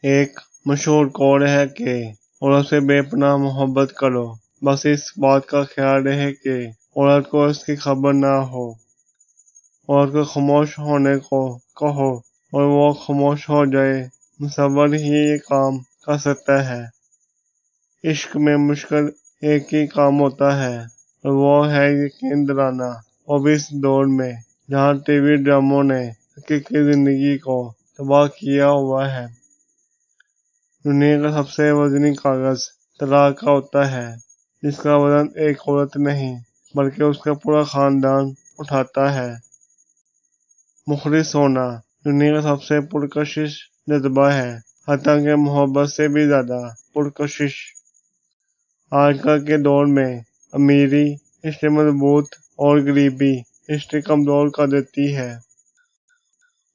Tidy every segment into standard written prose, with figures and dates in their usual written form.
ایک مشہور قول ہے کہ عورت سے بے پناہ محبت کرو، بس اس بات کا خیال رہے کہ عورت کو اس کی خبر نہ ہو۔ عورت کو خاموش ہونے کو کہو اور وہ خاموش ہو جائے، مصور ہی یہ کام کر سکتا ہے۔ عشق میں مشکل ایک ہی کام ہوتا ہے اور وہ ہے یقین دلانا، اور بھی اس دور میں جہاں ٹی وی ڈراموں نے حقیقی زندگی کو تباہ کیا ہوا ہے۔ دنیا کا سب سے وزنی کاغذ طلاق کا ہوتا ہے، جس کا وزن ایک عورت نہیں بلکہ اس کا پورا خاندان اٹھاتا ہے۔ مخلص ہونا دنیا کا سب سے پرکشش جذبہ ہے، حتیٰ کہ محبت سے بھی زیادہ پرکشش۔ آج کل کے دور میں امیری رشتے مضبوط اور غریبی رشتے کمزور کر دیتی ہے،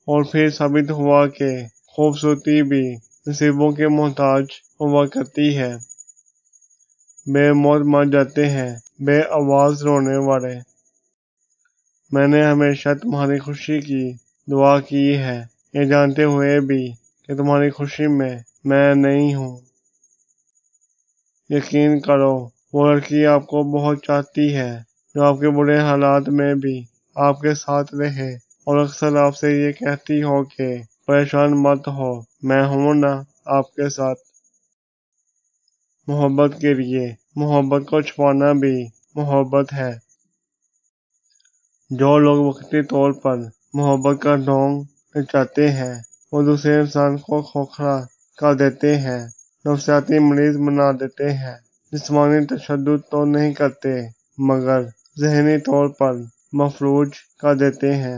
اور پھر ثابت ہوا کہ خوبصورتی بھی نصیبوں کے محتاج ہوا کرتی ہے۔ بے موت مر جاتے ہیں بے آواز رونے والے۔ میں نے ہمیشہ تمہاری خوشی کی دعا کی ہے، یہ جانتے ہوئے بھی کہ تمہاری خوشی میں نہیں ہوں۔ یقین کرو، وہ لڑکی آپ کو بہت چاہتی ہے جو آپ کے برے حالات میں بھی آپ کے ساتھ رہے، اور اکثر آپ سے یہ کہتی ہو کہ پریشان مت ہو، میں ہوں نا آپ کے ساتھ۔ محبت کے لیے محبت کو چھپانا بھی محبت ہے۔ جو لوگ وقتی طور پر محبت کا ڈھونگ نچاتے ہیں، وہ دوسرے انسان کو کھوکھلا کر دیتے ہیں، نفسیاتی مریض بنا دیتے ہیں۔ جسمانی تشدد تو نہیں کرتے، مگر ذہنی طور پر مفلوج کر دیتے ہیں۔